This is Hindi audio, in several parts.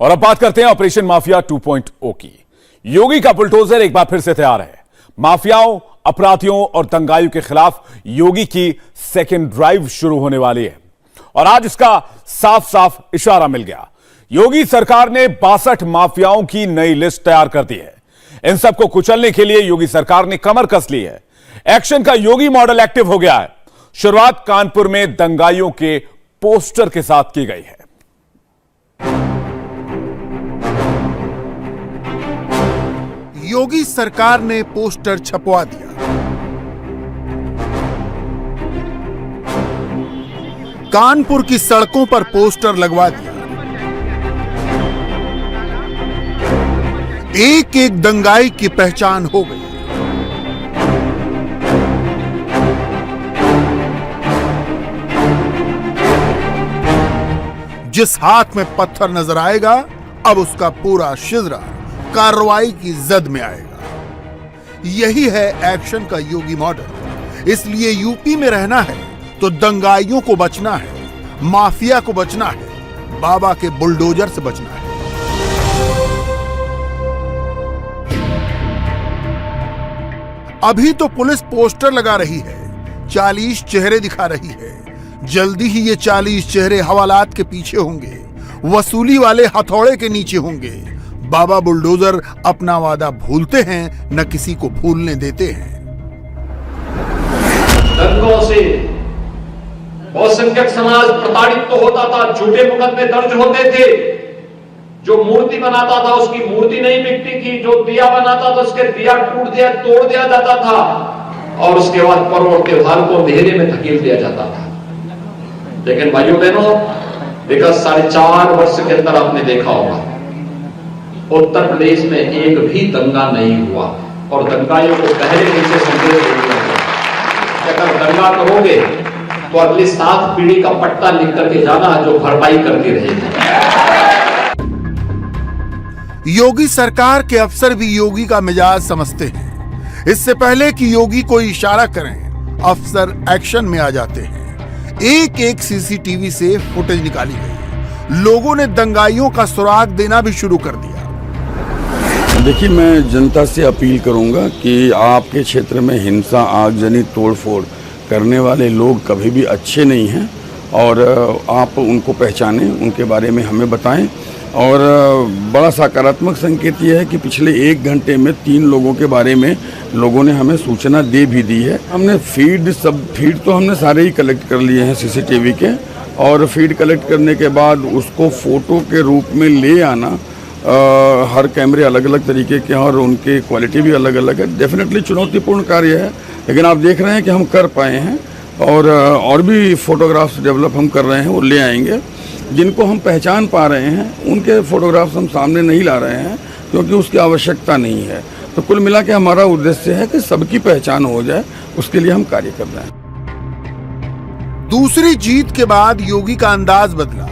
और अब बात करते हैं ऑपरेशन माफिया 2.0 की। योगी का बुलडोजर एक बार फिर से तैयार है। माफियाओं, अपराधियों और दंगाइयों के खिलाफ योगी की सेकेंड ड्राइव शुरू होने वाली है और आज इसका साफ साफ इशारा मिल गया। योगी सरकार ने 62 माफियाओं की नई लिस्ट तैयार कर दी है। इन सबको कुचलने के लिए योगी सरकार ने कमर कस ली है। एक्शन का योगी मॉडल एक्टिव हो गया है। शुरुआत कानपुर में दंगाइयों के पोस्टर के साथ की गई है। योगी सरकार ने पोस्टर छपवा दिया। कानपुर की सड़कों पर पोस्टर लगवा दिया। एक एक दंगाई की पहचान हो गई। जिस हाथ में पत्थर नजर आएगा, अब उसका पूरा शिजरा कार्रवाई की जद में आएगा। यही है एक्शन का योगी मॉडल। इसलिए यूपी में रहना है तो दंगाइयों को बचना है, माफिया को बचना है, बाबा के बुलडोजर से बचना है। अभी तो पुलिस पोस्टर लगा रही है, 40 चेहरे दिखा रही है। जल्दी ही ये 40 चेहरे हवालात के पीछे होंगे, वसूली वाले हथौड़े के नीचे होंगे। बाबा बुलडोजर अपना वादा भूलते हैं, न किसी को भूलने देते हैं। दंगों से बहुसंख्यक समाज प्रताड़ित तो होता था, झूठे मुकदमे दर्ज होते थे। जो मूर्ति बनाता था उसकी मूर्ति नहीं बिकती थी, जो दिया बनाता था उसके दिया तोड़ दिया जाता था और उसके बाद पर्व और त्योहार को अंधेरे में धकेल दिया जाता था। लेकिन भाइयों बहनों, विगत 4.5 वर्ष के अंदर आपने देखा होगा उत्तर प्रदेश में एक भी दंगा नहीं हुआ और दंगाइयों को पहले दिन से संदेश दिया गया। अगर दंगा करोगे तो अगली 7 पीढ़ी का पट्टा लिख करके जाना जो भरपाई करती रहेगी। योगी सरकार के अफसर भी योगी का मिजाज समझते हैं। इससे पहले कि योगी कोई इशारा करें, अफसर एक्शन में आ जाते हैं। एक एक सीसीटीवी से फुटेज निकाली गई। लोगों ने दंगाइयों का सुराग देना भी शुरू कर दिया। देखिए, मैं जनता से अपील करूंगा कि आपके क्षेत्र में हिंसा, आगजनी, तोड़फोड़ करने वाले लोग कभी भी अच्छे नहीं हैं और आप उनको पहचानें, उनके बारे में हमें बताएं। और बड़ा सकारात्मक संकेत ये है कि पिछले 1 घंटे में 3 लोगों के बारे में लोगों ने हमें सूचना दे भी दी है। हमने फीड तो हमने सारे ही कलेक्ट कर लिए हैं सीसीटीवी के, और फीड कलेक्ट करने के बाद उसको फोटो के रूप में ले आना। हर कैमरे अलग अलग तरीके के हैं और उनकी क्वालिटी भी अलग अलग है। डेफिनेटली चुनौतीपूर्ण कार्य है, लेकिन आप देख रहे हैं कि हम कर पाए हैं। और भी फोटोग्राफ्स डेवलप हम कर रहे हैं, वो ले आएंगे। जिनको हम पहचान पा रहे हैं उनके फोटोग्राफ्स हम सामने नहीं ला रहे हैं क्योंकि उसकी आवश्यकता नहीं है। तो कुल मिला के हमारा उद्देश्य है कि सबकी पहचान हो जाए, उसके लिए हम कार्य कर रहे हैं। दूसरी जीत के बाद योगी का अंदाज बदला,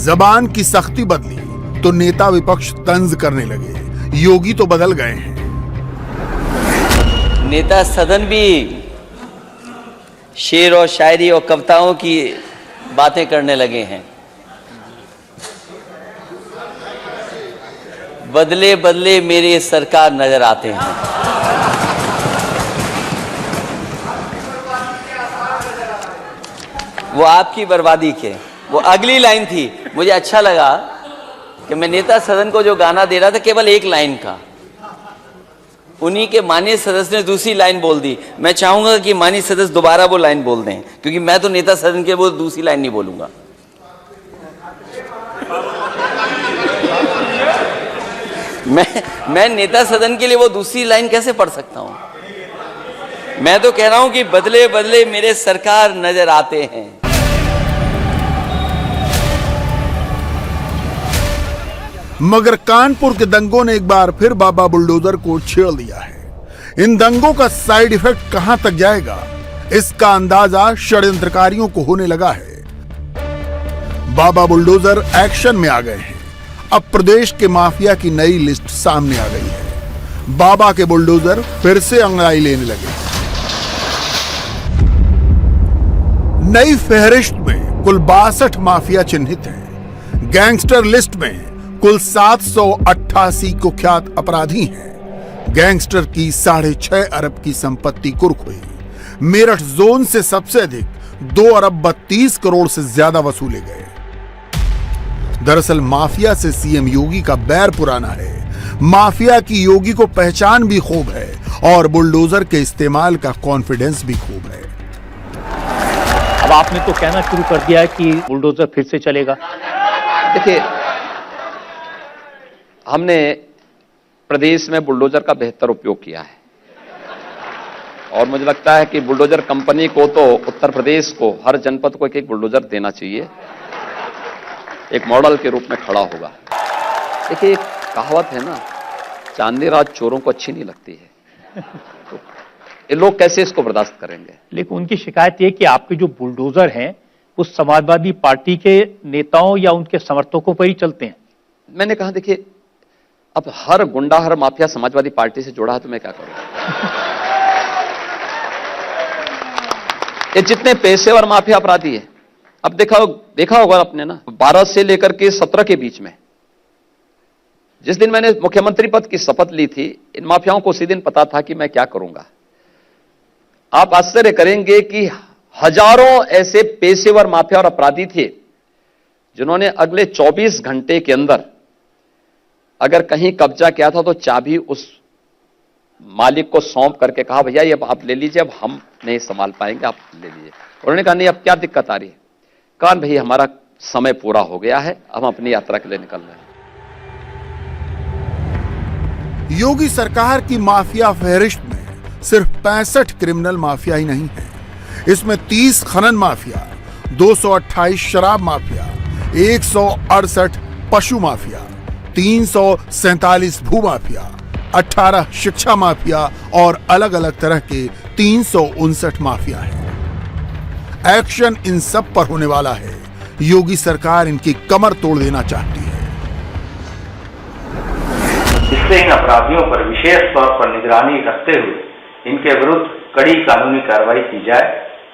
जबान की सख्ती बदली तो नेता विपक्ष तंज करने लगे। योगी तो बदल गए हैं। नेता सदन भी शेर और शायरी और कविताओं की बातें करने लगे हैं। बदले बदले मेरे सरकार नजर आते हैं। वो आपकी बर्बादी के, वो अगली लाइन थी। मुझे अच्छा लगा कि मैं नेता सदन को जो गाना दे रहा था केवल एक लाइन का, उन्हीं के माननीय सदस्य ने दूसरी लाइन बोल दी। मैं चाहूंगा कि माननीय सदस्य दोबारा वो लाइन बोल दें, क्योंकि मैं तो नेता सदन के वो दूसरी लाइन नहीं बोलूंगा। मैं नेता सदन के लिए वो दूसरी लाइन कैसे पढ़ सकता हूं? मैं तो कह रहा हूं कि बदले बदले मेरे सरकार नजर आते हैं। मगर कानपुर के दंगों ने एक बार फिर बाबा बुलडोजर को छेड़ लिया है। इन दंगों का साइड इफेक्ट कहां तक जाएगा, इसका अंदाजा षड्यंत्रकारियों को होने लगा है। बाबा बुलडोजर एक्शन में आ गए हैं। अब प्रदेश के माफिया की नई लिस्ट सामने आ गई है। बाबा के बुलडोजर फिर से अंगड़ाई लेने लगे। नई फहरिस्त में कुल 62 माफिया चिन्हित हैं। गैंगस्टर लिस्ट में कुल 788 कुख्यात अपराधी हैं। गैंगस्टर की 6.5 अरब की संपत्ति कुर्क हुई। मेरठ जोन से सबसे अधिक 2 अरब 32 करोड़ से ज्यादा वसूले गए। दरअसल माफिया से सीएम योगी का बैर पुराना है। माफिया की योगी को पहचान भी खूब है और बुलडोजर के इस्तेमाल का कॉन्फिडेंस भी खूब है। अब आपने तो कहना शुरू कर दिया है कि बुलडोजर फिर से चलेगा। देखिए, हमने प्रदेश में बुलडोजर का बेहतर उपयोग किया है और मुझे लगता है कि बुलडोजर कंपनी को तो उत्तर प्रदेश को हर जनपद को एक बुलडोजर देना चाहिए, एक मॉडल के रूप में खड़ा होगा। देखिए, एक कहावत है ना, चांदी रात चोरों को अच्छी नहीं लगती है, तो ये लोग कैसे इसको बर्दाश्त करेंगे। लेकिन उनकी शिकायत ये कि आपके जो बुलडोजर हैं वो समाजवादी पार्टी के नेताओं या उनके समर्थकों पर ही चलते हैं। मैंने कहा, देखिए, अब हर गुंडा हर माफिया समाजवादी पार्टी से जुड़ा है तो मैं क्या करूं। ये जितने पेशेवर माफिया अपराधी है, अब देखा होगा आपने ना, 12 से लेकर के 17 के बीच में, जिस दिन मैंने मुख्यमंत्री पद की शपथ ली थी, इन माफियाओं को उसी दिन पता था कि मैं क्या करूंगा। आप आश्चर्य करेंगे कि हजारों ऐसे पेशेवर माफिया और अपराधी थे जिन्होंने अगले 24 घंटे के अंदर अगर कहीं कब्जा किया था तो चाबी उस मालिक को सौंप करके कहा, भैया ये आप ले लीजिए, अब हम नहीं संभाल पाएंगे, आप ले लीजिए। उन्होंने कहा, नहीं अब क्या दिक्कत आ रही है। कहा, भैया हमारा समय पूरा हो गया है, हम अपनी यात्रा के लिए निकल रहे हैं। योगी सरकार की माफिया फहरिस्त में सिर्फ 65 क्रिमिनल माफिया ही नहीं है। इसमें 30 खनन माफिया, 228 शराब माफिया, 168 पशु माफिया, 347 भू माफिया, 18 शिक्षा माफिया और अलग अलग तरह के 359 माफिया हैं। एक्शन इन सब पर होने वाला है। योगी सरकार इनकी कमर तोड़ देना चाहती है। इससे इन अपराधियों पर विशेष तौर पर निगरानी रखते हुए इनके विरुद्ध कड़ी कानूनी कार्रवाई की जाए,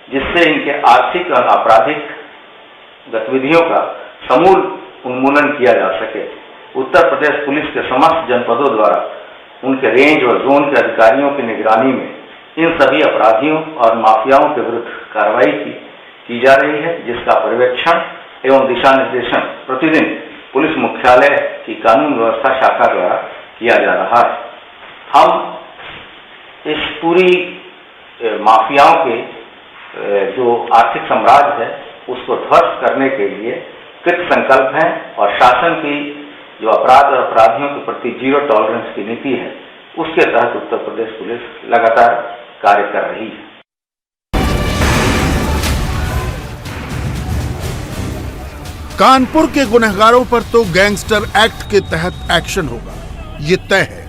जिससे इनके आर्थिक और आपराधिक गतिविधियों का समूल उन्मूलन किया जा सके। उत्तर प्रदेश पुलिस के समस्त जनपदों द्वारा उनके रेंज और जोन के अधिकारियों की निगरानी में इन सभी अपराधियों और माफियाओं के विरुद्ध कार्रवाई की जा रही है, जिसका पर्यवेक्षण एवं दिशा निर्देशन प्रतिदिन पुलिस मुख्यालय की कानून व्यवस्था शाखा द्वारा किया जा रहा है। हम इस पूरी माफियाओं के जो आर्थिक साम्राज्य है उसको ध्वस्त करने के लिए कृत संकल्प हैं और शासन की जो अपराध और अपराधियों के प्रति जीरो टॉलरेंस की नीति है उसके तहत उत्तर प्रदेश पुलिस लगातार कार्य कर रही है। कानपुर के गुनहगारों पर तो गैंगस्टर एक्ट के तहत एक्शन होगा, ये तय है।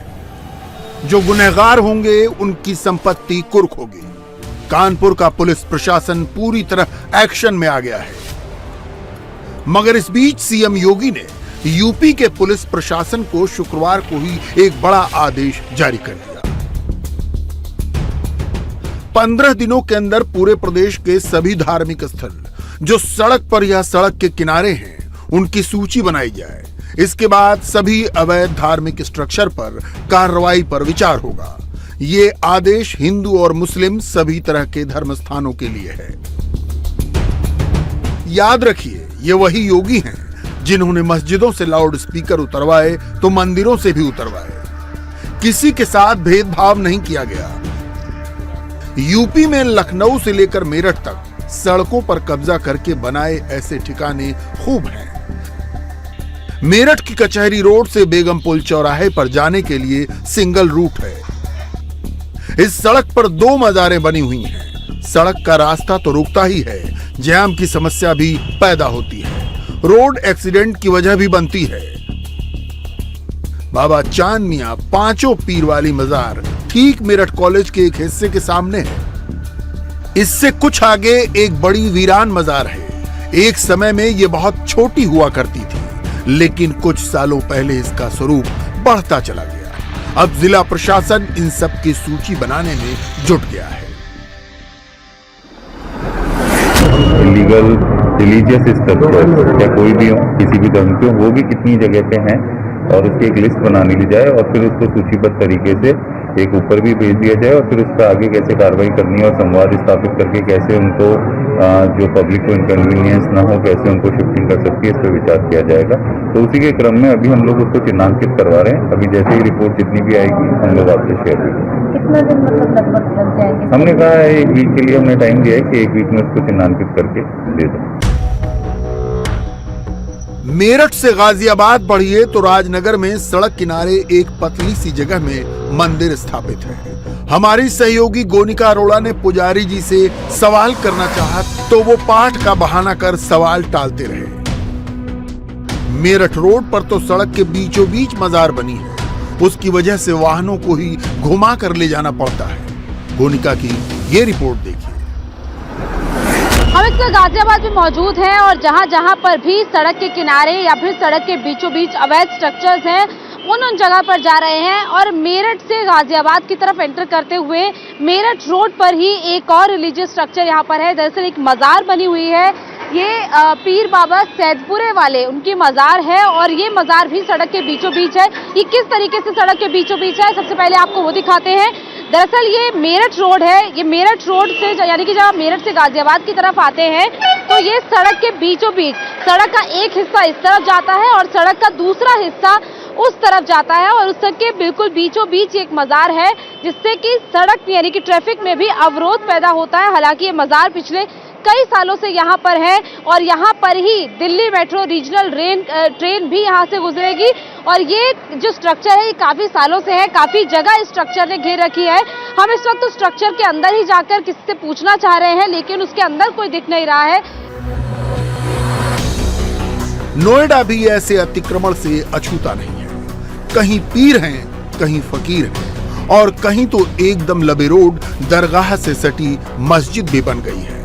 जो गुनहगार होंगे उनकी संपत्ति कुर्क होगी। कानपुर का पुलिस प्रशासन पूरी तरह एक्शन में आ गया है। मगर इस बीच सीएम योगी ने यूपी के पुलिस प्रशासन को शुक्रवार को ही एक बड़ा आदेश जारी कर दिया। 15 दिनों के अंदर पूरे प्रदेश के सभी धार्मिक स्थल जो सड़क पर या सड़क के किनारे हैं उनकी सूची बनाई जाए। इसके बाद सभी अवैध धार्मिक स्ट्रक्चर पर कार्रवाई पर विचार होगा। ये आदेश हिंदू और मुस्लिम सभी तरह के धर्म स्थानों के लिए है। याद रखिए, ये वही योगी हैं जिन्होंने मस्जिदों से लाउड स्पीकर उतरवाए तो मंदिरों से भी उतरवाए। किसी के साथ भेदभाव नहीं किया गया। यूपी में लखनऊ से लेकर मेरठ तक सड़कों पर कब्जा करके बनाए ऐसे ठिकाने खूब हैं। मेरठ की कचहरी रोड से बेगमपुल चौराहे पर जाने के लिए सिंगल रूट है। इस सड़क पर 2 मज़ारें बनी हुई हैं। सड़क का रास्ता तो रुकता ही है, जाम की समस्या भी पैदा होती है। रोड एक्सीडेंट की वजह भी बनती है। बाबा चांद मियां 5 पीर वाली मजार ठीक मेरठ कॉलेज के एक हिस्से के सामने है। इससे कुछ आगे एक बड़ी वीरान मजार है। एक समय में यह बहुत छोटी हुआ करती थी, लेकिन कुछ सालों पहले इसका स्वरूप बढ़ता चला गया। अब जिला प्रशासन इन सब की सूची बनाने में जुट गया है। इलीगल रिलीजियस स्ट्रक्चर या कोई भी हो, किसी भी धर्म के हो, वो भी कितनी जगह पे हैं और उसकी एक लिस्ट बना ली जाए और फिर उसको सूचीबद्ध तरीके से एक ऊपर भी भेज दिया जाए और फिर उस पर आगे कैसे कार्रवाई करनी है और संवाद स्थापित करके कैसे उनको जो पब्लिक को इनकन्वीनियंस ना हो, कैसे उनको शिफ्टिंग कर सकती है, इस पर विचार किया जाएगा। तो उसी के क्रम में अभी हम लोग उसको चिन्हांकित करवा रहे हैं। अभी जैसे ही रिपोर्ट जितनी भी आएगी हम लोग आपसे शेयर करेंगे। कितना दिन मतलब लगभग लग जाएंगे? हमने कहा है 1 वीक के लिए हमने टाइम दिया है कि 1 वीक में उसको चिन्हांकित करके दे दें। मेरठ से गाजियाबाद बढ़िए तो राजनगर में सड़क किनारे एक पतली सी जगह में मंदिर स्थापित है। हमारी सहयोगी गोनिका अरोड़ा ने पुजारी जी से सवाल करना चाहा तो वो पाठ का बहाना कर सवाल टालते रहे। मेरठ रोड पर तो सड़क के बीचों बीच मजार बनी है, उसकी वजह से वाहनों को ही घुमा कर ले जाना पड़ता है। गोनिका की ये रिपोर्ट देखिए। हम इस वक्त गाजियाबाद में मौजूद हैं और जहां पर भी सड़क के किनारे या फिर सड़क के बीचों बीच अवैध स्ट्रक्चर्स हैं उन जगह पर जा रहे हैं और मेरठ से गाजियाबाद की तरफ एंटर करते हुए मेरठ रोड पर ही एक और रिलीजियस स्ट्रक्चर यहां पर है। दरअसल एक मजार बनी हुई है, ये पीर बाबा सैदपुरे वाले उनकी मजार है और ये मजार भी सड़क के बीचों बीच है। ये किस तरीके से सड़क के बीचों बीच है, सबसे पहले आपको वो दिखाते हैं। दरअसल ये मेरठ रोड है, ये मेरठ रोड से यानी कि जब आप मेरठ से गाजियाबाद की तरफ आते हैं तो ये सड़क के बीचों बीच सड़क का एक हिस्सा इस तरफ जाता है और सड़क का दूसरा हिस्सा उस तरफ जाता है और उस के बिल्कुल बीचों बीच एक मजार है जिससे कि सड़क यानी कि ट्रैफिक में भी अवरोध पैदा होता है। हालांकि ये मजार पिछले कई सालों से यहाँ पर है और यहाँ पर ही दिल्ली मेट्रो रीजनल ट्रेन भी यहाँ से गुजरेगी और ये जो स्ट्रक्चर है ये काफी सालों से है, काफी जगह इस स्ट्रक्चर ने घेर रखी है। हम इस वक्त तो स्ट्रक्चर के अंदर ही जाकर किसी से पूछना चाह रहे हैं लेकिन उसके अंदर कोई दिख नहीं रहा है। नोएडा भी ऐसे अतिक्रमण से अछूता नहीं है। कहीं पीर हैं, कहीं फकीर हैं और कहीं तो एकदम लबे रोड दरगाह से सटी मस्जिद भी बन गई है।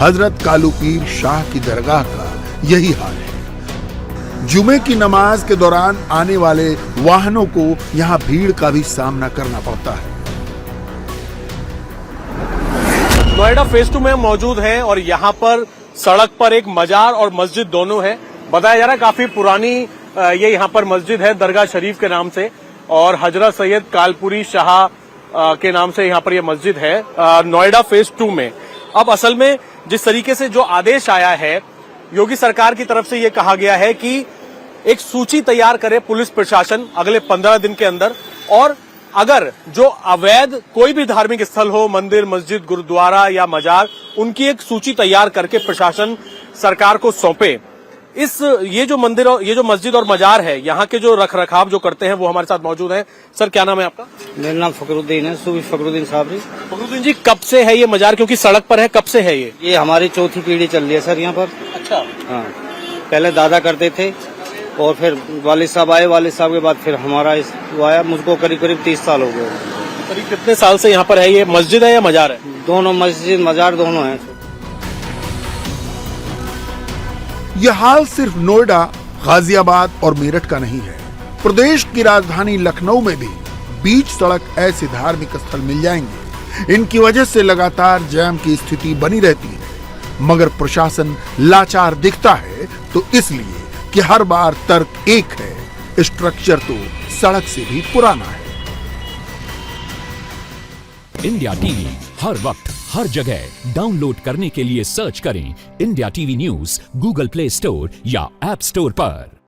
हजरत कालू पीर शाह की दरगाह का यही हाल है। जुमे की नमाज के दौरान आने वाले वाहनों को यहाँ भीड़ का भी सामना करना पड़ता है। नोएडा फेज 2 में मौजूद हैं और यहाँ पर सड़क पर एक मजार और मस्जिद दोनों है। बताया जा रहा है काफी पुरानी ये यहाँ पर मस्जिद है दरगाह शरीफ के नाम से और हजरत सैयद कालपुरी शाह के नाम से यहाँ पर ये मस्जिद है नोएडा फेज 2 में। अब असल में जिस तरीके से जो आदेश आया है योगी सरकार की तरफ से ये कहा गया है कि एक सूची तैयार करे पुलिस प्रशासन अगले 15 दिन के अंदर और अगर जो अवैध कोई भी धार्मिक स्थल हो, मंदिर, मस्जिद, गुरुद्वारा या मजार, उनकी एक सूची तैयार करके प्रशासन सरकार को सौंपे। ये जो मंदिर और ये जो मस्जिद और मजार है यहाँ के जो रख रखाव जो करते हैं वो हमारे साथ मौजूद हैं। सर क्या नाम है आपका? मेरा नाम फकरुद्दीन है, सूफी फकरुद्दीन साहब। फकरुद्दीन जी कब से है ये मजार, क्योंकि सड़क पर है, कब से है ये हमारी चौथी पीढ़ी चल रही है सर यहाँ पर। अच्छा। हाँ, पहले दादा करते थे और फिर वालिद साहब आए, वालिद साहब के बाद फिर हमारा वो आया। मुझको करीब करीब 30 साल हो गए। करीब कितने साल से यहाँ पर है ये मस्जिद है या मजार है? दोनों, मस्जिद मजार दोनों है। यह हाल सिर्फ नोएडा, गाजियाबाद और मेरठ का नहीं है। प्रदेश की राजधानी लखनऊ में भी बीच सड़क ऐसे धार्मिक स्थल मिल जाएंगे। इनकी वजह से लगातार जाम की स्थिति बनी रहती है मगर प्रशासन लाचार दिखता है तो इसलिए कि हर बार तर्क एक है, स्ट्रक्चर तो सड़क से भी पुराना है। इंडिया टीवी हर वक्त हर जगह डाउनलोड करने के लिए सर्च करें India TV news Google play store या ऐप स्टोर पर।